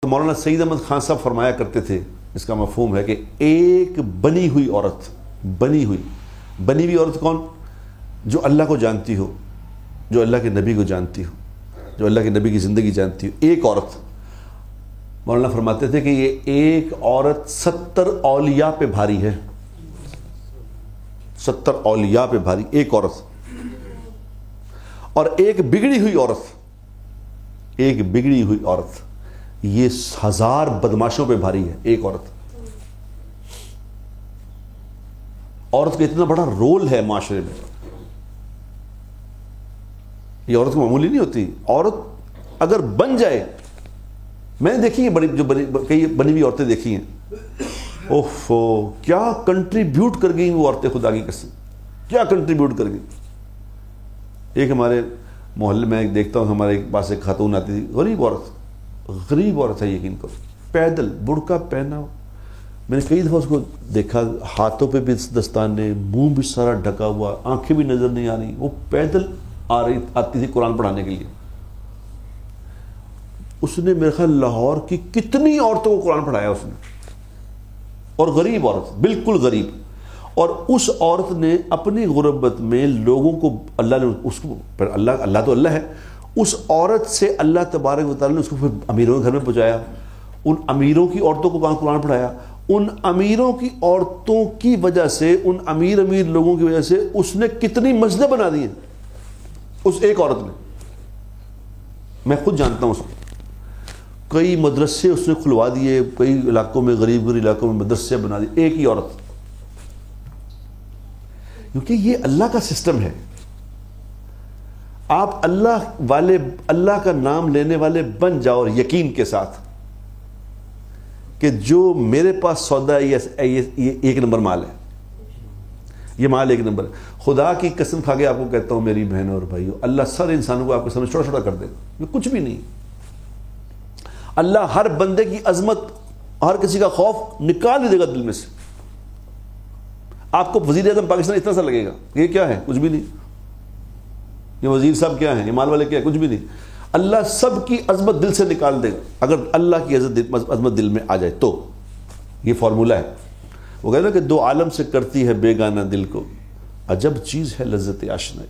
مولانا سعید احمد خان صاحب فرمایا کرتے تھے، اس کا مفہوم ہے کہ ایک بنی ہوئی عورت، بنی ہوئی عورت کون؟ جو اللہ کو جانتی ہو، جو اللہ کے نبی کو جانتی ہو، جو اللہ کے نبی کی زندگی جانتی ہو، ایک عورت۔ مولانا فرماتے تھے کہ یہ ایک عورت 70 اولیاء پہ بھاری ہے، 70 اولیاء پہ بھاری ایک عورت۔ اور ایک بگڑی ہوئی عورت یہ 1000 بدماشوں پہ بھاری ہے، ایک عورت۔ عورت کا اتنا بڑا رول ہے معاشرے میں، یہ عورت کو معمولی نہیں ہوتی۔ عورت اگر بن جائے، میں نے دیکھی ہیں کئی بنی ہوئی عورتیں دیکھی ہیں، اوفو کیا کنٹریبیوٹ کر گئی وہ عورتیں، خدا کی قسم کیا کنٹریبیوٹ کر گئی۔ ایک ہمارے محلے میں دیکھتا ہوں، ہمارے پاس ایک خاتون آتی تھی، غریب عورت ہے، یقین کرو، پیدل برقع پہنا ہو۔ میں نے کئی دفعہ اس کو دیکھا، ہاتھوں پہ بھی دستانے، منہ بھی سارا ڈھکا ہوا، آنکھیں بھی نظر نہیں آ رہی، وہ پیدل آتی تھی قرآن پڑھانے کے لیے۔ اس نے میرے خیال لاہور کی کتنی عورتوں کو قرآن پڑھایا اس نے، اور غریب عورت، بالکل غریب۔ اور اس عورت نے اپنی غربت میں لوگوں کو اللہ نے اس کو، اللہ تو اللہ ہے، اس عورت سے اللہ تبارک و تعالیٰ نے اس کو پھر امیروں کے گھر میں پہنچایا، ان امیروں کی عورتوں کو قرآن پڑھایا۔ ان امیروں کی عورتوں کی وجہ سے، ان امیر لوگوں کی وجہ سے اس نے کتنی مسجدیں بنا دی ہیں اس ایک عورت نے۔ میں خود جانتا ہوں اس کو، کئی مدرسے اس نے کھلوا دیے، کئی علاقوں میں، غریب علاقوں میں مدرسے بنا دیے، ایک ہی عورت۔ کیونکہ یہ اللہ کا سسٹم ہے۔ آپ اللہ کا نام لینے والے بن جاؤ، اور یقین کے ساتھ کہ جو میرے پاس سودا ہے یہ ایک نمبر مال ہے، یہ مال ایک نمبر ہے۔ خدا کی قسم کھا کے آپ کو کہتا ہوں میری بہنوں اور بھائیوں، اللہ سارے انسانوں کو آپ کے سامنے چھوٹا چھوٹا کر دے گا، یہ کچھ بھی نہیں۔ اللہ ہر بندے کی عظمت، ہر کسی کا خوف نکال دے گا دل میں سے۔ آپ کو وزیر اعظم پاکستان اتنا سا لگے گا، یہ کیا ہے؟ کچھ بھی نہیں۔ یہ وزیر صاحب کیا ہیں؟ یہ مال والے کیا ہے؟ کچھ بھی نہیں۔ اللہ سب کی عظمت دل سے نکال دے گا اگر اللہ کی عظمت دل میں آ جائے تو۔ یہ فارمولہ ہے۔ وہ کہتے ہیں کہ 2 عالم سے کرتی ہے بیگانہ دل کو، عجب چیز ہے لذت آشنائی۔